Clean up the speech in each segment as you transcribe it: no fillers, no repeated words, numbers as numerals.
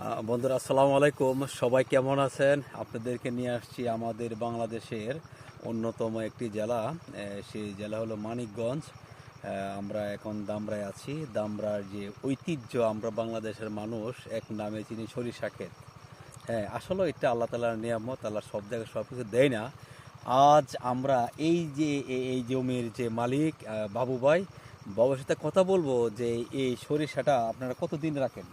বন্ধুরা আসসালামু আলাইকুম, সবাই কেমন আছেন? আপনাদেরকে নিয়ে আসছি আমাদের বাংলাদেশের অন্যতম একটি জেলা। সেই জেলা হলো মানিকগঞ্জ। আমরা এখন দামরায় আছি। দামরার যে ঐতিহ্য, আমরা বাংলাদেশের মানুষ এক নামে চিনি সরিষা ক্ষেত। হ্যাঁ, আসলে এটা আল্লাহ তাআলার নিয়ামত। আল্লাহ সব জায়গায় সব কিছু দেয় না। আজ আমরা এই জমির যে মালিক বাবু ভাই, বাবুর সাথে কথা বলবো যে এই সরিষাটা আপনারা কতদিন রাখেন?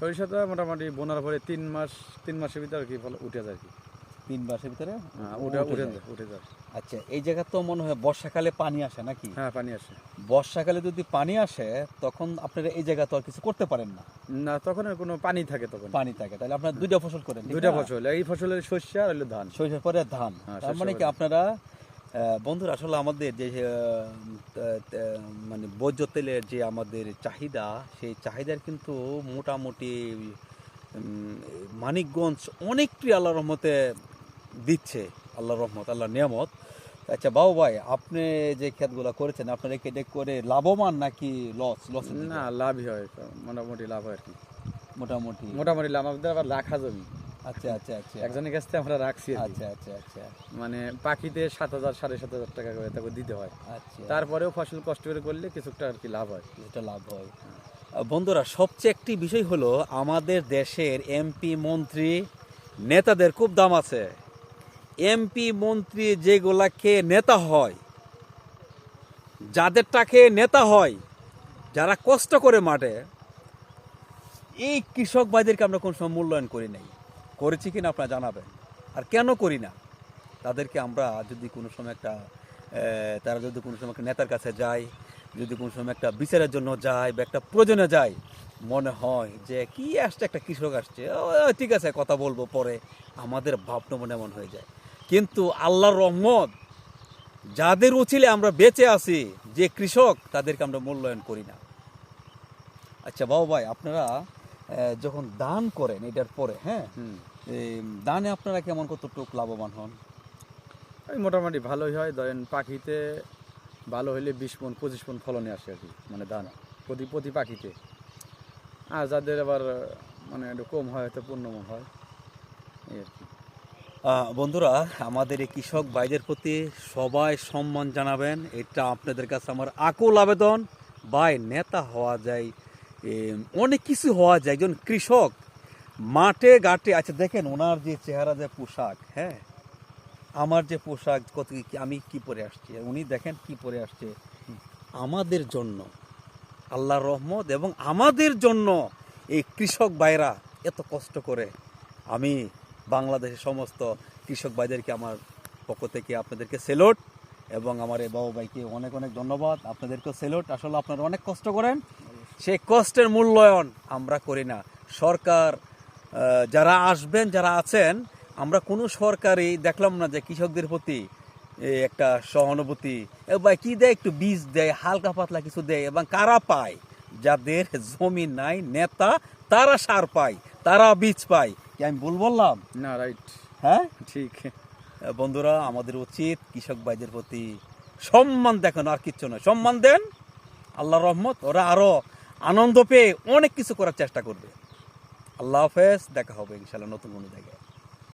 সরিষাটা মোটামুটি বোনার পরে 3 মাসের ভিতরে আর কি ফল উঠে যায় আর কি। 3 মাসের ভিতরে উঠে উঠে উঠে যায়। যায় উঠে যায়। আচ্ছা, এই জায়গা তো মনে হয় বর্ষাকালে পানি আসে নাকি? হ্যাঁ, পানি আসে। বর্ষাকালে যদি পানি আসে তখন আপনারা এই জায়গা তো আর কিছু করতে পারেন না, না, তখন আর কোনো পানি থাকে তখন। পানি থাকে। তাহলে আপনারা দুইটা ফসল করেন, ঠিক দুইটা না? ফসল, এই ফসলের শস্য আর হলো ধান। সরিষার পরে ধান। হ্যাঁ, তার শস্য মানে কি পরে। আপনারা বন্ধুরা, আসলে আমাদের যে মানে ভোজ্য তেলের যে আমাদের চাহিদা, সেই চাহিদার কিন্তু মোটামুটি উম, মানিকগঞ্জ অনেকটি আল্লাহর রহমতে দিচ্ছে। আল্লাহর রহমত, আল্লাহর নিয়ামত। আচ্ছা বাবু ভাই, আপনি যে ক্ষেতগুলো করেছেন, আপনারা কি এটা করে লাভবান নাকি লস? না, লাভই হয়, মোটামুটি লাভ হয় আর কি। মোটামুটি। মোটামুটি লাভ। আমাদের আবার রাখা জমি, আচ্ছা আচ্ছা আচ্ছা একজনের কাছ থেকে আমরা রাখছি আর কি। আচ্ছা আচ্ছা আচ্ছা মানে পাখিতে 7,000 7,500 টাকা করে তাকে দিতে হয়। আচ্ছা, তারপরেও ফসল কষ্ট করে করলে কিছুটা আর কি লাভ হয়। এটা লাভ হয়। বন্ধুরা, সবচেয়ে একটি বিষয় হলো আমাদের দেশের এমপি মন্ত্রী নেতাদের খুব দাম আছে। এমপি মন্ত্রী যেগুলা খেয়ে নেতা হয়, যাদের টাকে নেতা হয়, যারা কষ্ট করে মাঠে, এই কৃষক ভাইদেরকে আমরা কোন সময় মূল্যায়ন করি নাই। করেছি কিনা আপনারা জানাবেন। আর কেন করি না? তাদেরকে আমরা যদি কোনো সময় তারা যদি কোনো সময় একটা নেতার কাছে যায়, যদি কোনো সময় একটা বিচারের জন্য যায় বা একটা প্রয়োজনে যায়, মনে হয় যে কি আসছে, একটা কৃষক আসছে, ঠিক আছে কথা বলবো পরে। আমাদের ভাবনা মনে এমন হয়ে যায়। কিন্তু আল্লাহর রহমত, যাদের উচিলে আমরা বেঁচে আছি, যে কৃষক, তাদেরকে আমরা মূল্যায়ন করি না। আচ্ছা বাবু ভাই, আপনারা যখন দান করেন এটার পরে, হ্যাঁ, এই দানে আপনারা কেমন কতটুকু লাভবান হন? এই মোটামুটি ভালোই হয়। ধরেন পাখিতে ভালো হলে 20 মণ 25 মণ ফলনে আসে আর কি, মানে ধান প্রতি পাখিতে। আর যাদের আবার মানে একটু কম হয়, হয়তো 15 মণ হয় এই আর কি। বন্ধুরা, আমাদের এই কৃষক ভাইদের প্রতি সবাই সম্মান জানাবেন, এটা আপনাদের কাছে আমার আকুল আবেদন। ভাই, নেতা হওয়া যায়, অনেক কিছু হওয়া যায়। একজন কৃষক মাঠে ঘাটে, আচ্ছা দেখেন ওনার যে চেহারা, যে পোশাক, হ্যাঁ, আমার যে পোশাক, আমি কি পরে আসছি, উনি দেখেন কি পরে আসছে। আমাদের জন্য আল্লাহর রহমত, এবং আমাদের জন্য এই কৃষক ভাইরা এত কষ্ট করে। আমি বাংলাদেশের সমস্ত কৃষক ভাইদেরকে আমার পক্ষ থেকে আপনাদেরকে সেলুট, এবং আমার এই বাবু ভাইকে অনেক অনেক ধন্যবাদ। আপনাদেরকেও সেলুট। আসলে আপনারা অনেক কষ্ট করেন, সেই কষ্টের মূল্যায়ন আমরা করি না। সরকার যারা আসবেন, যারা আছেন, আমরা কোনো সরকারই দেখলাম না যে কৃষকদের প্রতি একটা সহানুভূতি বা কি দেয়, একটু বীজ দেয়, হালকা পাতলা কিছু দেয়। এবং কারা পায়? যাদের জমি নাই, নেতা, তারা সার পায়, তারা বীজ পায়। কি আমি ভুল বললাম? না, রাইট, হ্যাঁ ঠিক। বন্ধুরা, আমাদের উচিত কৃষক ভাইদের প্রতি সম্মান দেখানো, আর কিচ্ছু নয়। সম্মান দেন, আল্লাহর রহমত, ওরা আরো আনন্দ পেয়ে অনেক কিছু করার চেষ্টা করবে। আল্লাহ হাফেজ, দেখা হবে ইনশাল্লাহ নতুন কোনো জায়গায়।